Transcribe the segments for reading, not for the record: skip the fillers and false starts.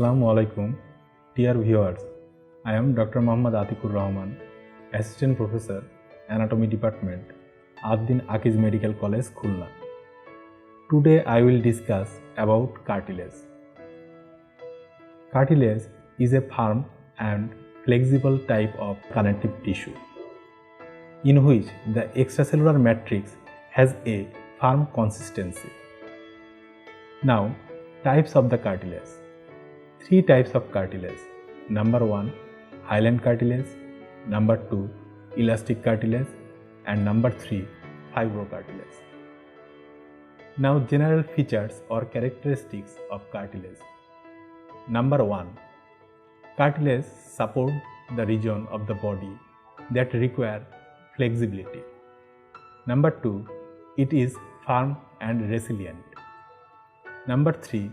Assalamu alaikum, dear viewers. I am Dr. Muhammad Atikur Rahman, Assistant Professor, Anatomy Department, Abdin Akiz Medical College, Khulna. Today I will discuss about cartilage. Cartilage is a firm and flexible type of connective tissue in which the extracellular matrix has a firm consistency. Now, types of the cartilage. Three types of cartilage. Number 1, hyaline cartilage. Number 2, elastic cartilage. And number 3, fibrocartilage. Now, general features or characteristics of cartilage. Number 1, cartilage support the region of the body that require flexibility. Number 2, it is firm and resilient. Number 3,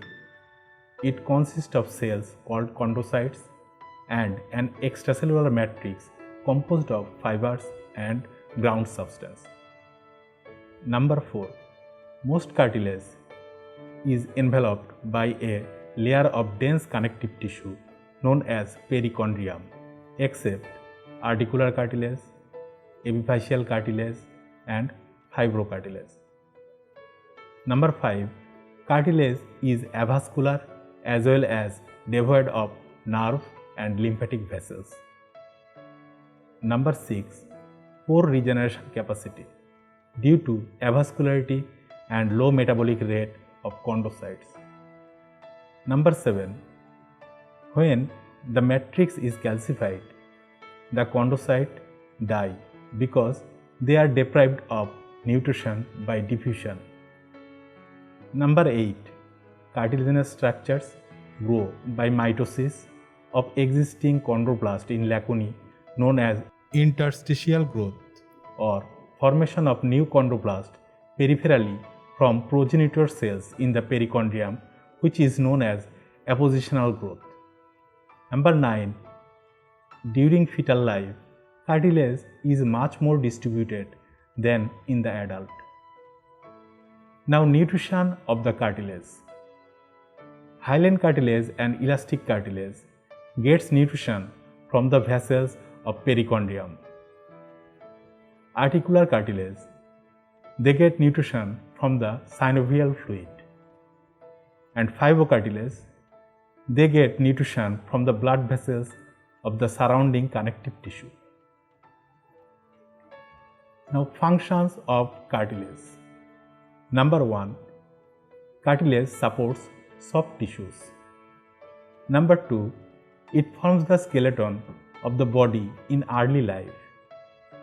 it consists of cells called chondrocytes and an extracellular matrix composed of fibers and ground substance. Number 4, most cartilage is enveloped by a layer of dense connective tissue known as perichondrium, except articular cartilage, epiphyseal cartilage, and fibrocartilage. Number 5, cartilage is avascular as well as devoid of nerves and lymphatic vessels. Number 6, poor regeneration capacity due to avascularity and low metabolic rate of chondrocytes. Number 7, when the matrix is calcified, the chondrocytes die because they are deprived of nutrition by diffusion. Number 8, cartilaginous structures grow by mitosis of existing chondroblast in lacunae known as interstitial growth, or formation of new chondroblast peripherally from progenitor cells in the perichondrium, which is known as appositional growth. Number 9, during fetal life, cartilage is much more distributed than in the adult. Now, nutrition of the cartilage. Hyaline cartilage and elastic cartilage gets nutrition from the vessels of perichondrium. Articular cartilage, they get nutrition from the synovial fluid. And fibrocartilage, they get nutrition from the blood vessels of the surrounding connective tissue. Now, functions of cartilage. Number 1, cartilage supports soft tissues. Number 2, it forms the skeleton of the body in early life,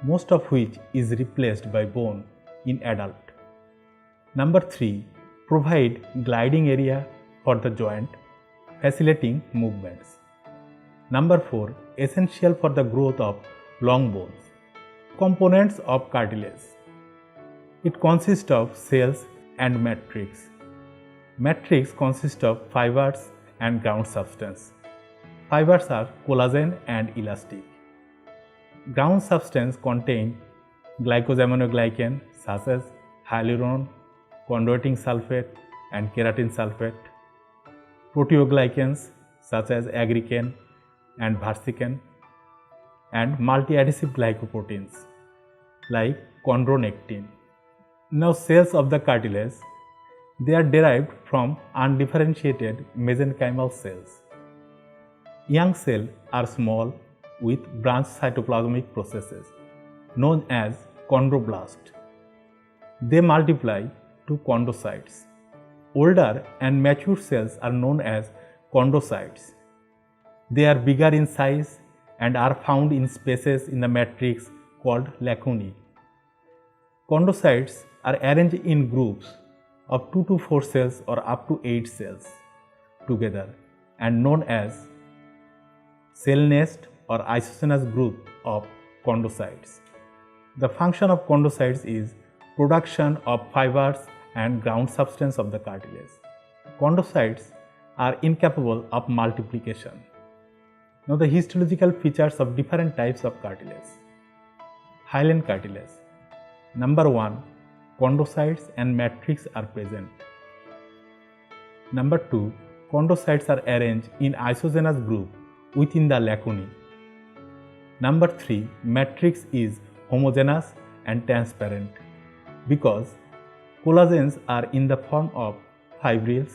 most of which is replaced by bone in adult. Number 3, provide gliding area for the joint, facilitating movements. Number 4, essential for the growth of long bones. Components of cartilage. It consists of cells and matrix. Matrix consists of fibers and ground substance. Fibers are collagen and elastic. Ground substance contain glycosaminoglycan such as hyaluron, chondroitin sulfate and keratin sulfate, proteoglycans such as aggrecan and versican, and multi-adhesive glycoproteins like chondronectin. Now, cells of the cartilage, they are derived from undifferentiated mesenchymal cells. Young cells are small with branched cytoplasmic processes known as chondroblast. They multiply to chondrocytes. Older and mature cells are known as chondrocytes. They are bigger in size and are found in spaces in the matrix called lacunae. Chondrocytes are arranged in groups of 2 to 4 cells or up to 8 cells together and known as cell nest or isosceles group of chondrocytes. The function of chondrocytes is production of fibers and ground substance of the cartilage. Chondrocytes are incapable of multiplication. Now, the histological features of different types of cartilage. Hyaline cartilage. Number 1, chondrocytes and matrix are present. Number 2, chondrocytes are arranged in isogenous group within the lacunae. Number 3, matrix is homogeneous and transparent because collagens are in the form of fibrils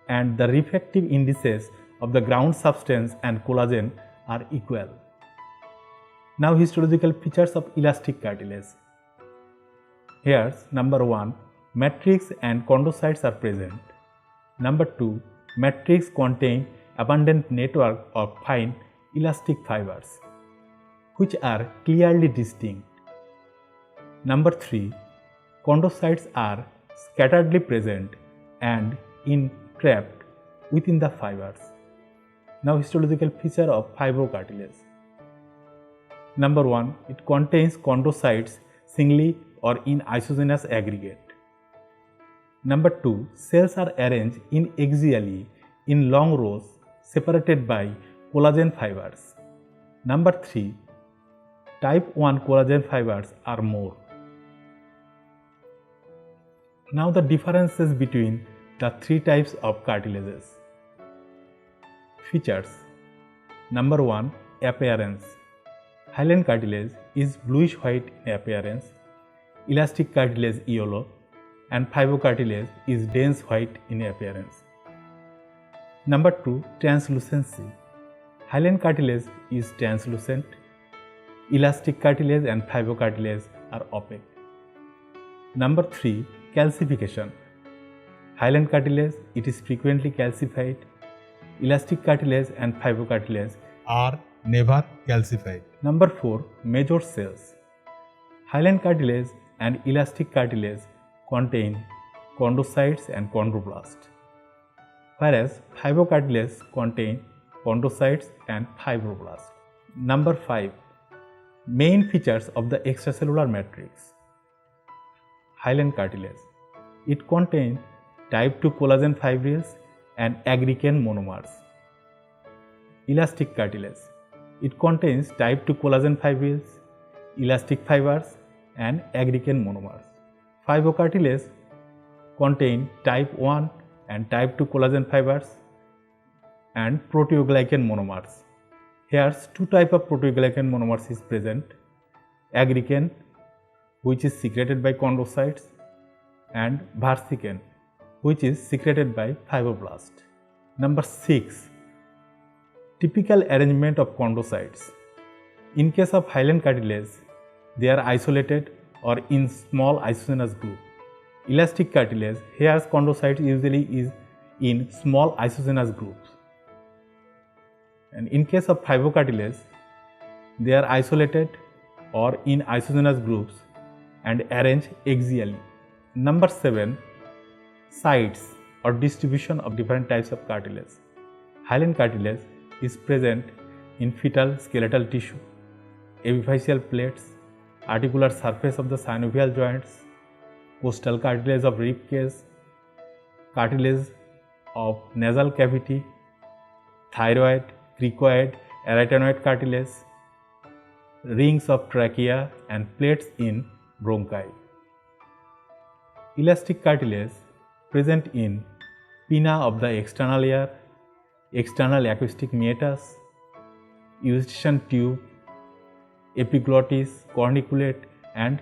and the refractive indices of the ground substance and collagen are equal. Now histological features of elastic cartilage. Here's number 1, matrix and chondrocytes are present. Number 2, matrix contain abundant network of fine elastic fibers which are clearly distinct. Number 3, chondrocytes are scatteredly present and entrapped within the fibers. Now histological feature of fibrocartilage. Number 1, it contains chondrocytes singly or in isogenous aggregate. Number 2, cells are arranged in axially in long rows separated by collagen fibers. Number 3, type 1 collagen fibers are more. Now the differences between the 3 types of cartilages. Features. Number 1, appearance. Hyaline cartilage is bluish white in appearance, elastic cartilage yellow, and fibrocartilage is dense white in appearance. Number 2, translucency. Hyaline cartilage is translucent, elastic cartilage and fibrocartilage are opaque. Number 3, calcification. Hyaline cartilage, it is frequently calcified, elastic cartilage and fibrocartilage are never calcified. Number 4, major cells. Hyaline cartilage and elastic cartilage contain chondrocytes and chondroblast, whereas fibrocartilage contain chondrocytes and fibroblasts. Number 5, main features of the extracellular matrix. Hyaline cartilage, it contains type 2 collagen fibrils and aggrecan monomers. Elastic cartilage, it contains type 2 collagen fibrils, elastic fibers and aggrecan monomers. Fibrocartilage contain type 1 and type 2 collagen fibers and proteoglycan monomers. Here's 2 types of proteoglycan monomers is present, aggrecan, which is secreted by chondrocytes, and versican, which is secreted by fibroblast. Number 6, typical arrangement of chondrocytes. In case of hyaline cartilage, they are isolated or in small isogenous group. Elastic cartilage, here chondrocytes usually is in small isogenous groups. And in case of fibrocartilage, they are isolated or in isogenous groups and arranged axially. Number 7, sites or distribution of different types of cartilage. Hyaline cartilage is present in fetal skeletal tissue, epiphyseal plates, articular surface of the synovial joints, costal cartilage of rib cage, cartilage of nasal cavity, thyroid, cricoid, arytenoid cartilage, rings of trachea and plates in bronchi. Elastic cartilage present in pinna of the external ear, external acoustic meatus, eustachian tube, epiglottis, corniculate and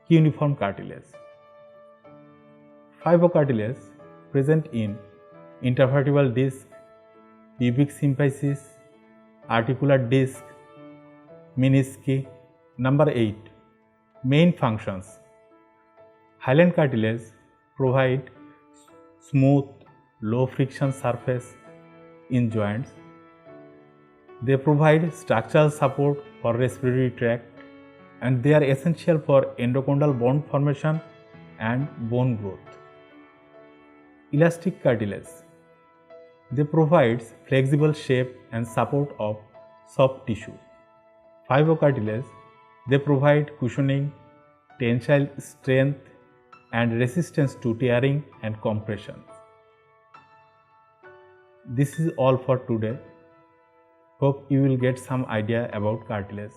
cuneiform cartilage. Fibrocartilage present in intervertebral disc, pubic symphysis, articular disc, menisci. Number 8, main functions. Hyaline cartilage provide smooth, low friction surface in joints. They provide structural support for respiratory tract and they are essential for endochondral bone formation and bone growth. Elastic cartilage, they provide flexible shape and support of soft tissue. Fibrocartilage, they provide cushioning, tensile strength and resistance to tearing and compression. This is all for today. Hope you will get some idea about cartilage.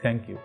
Thank you.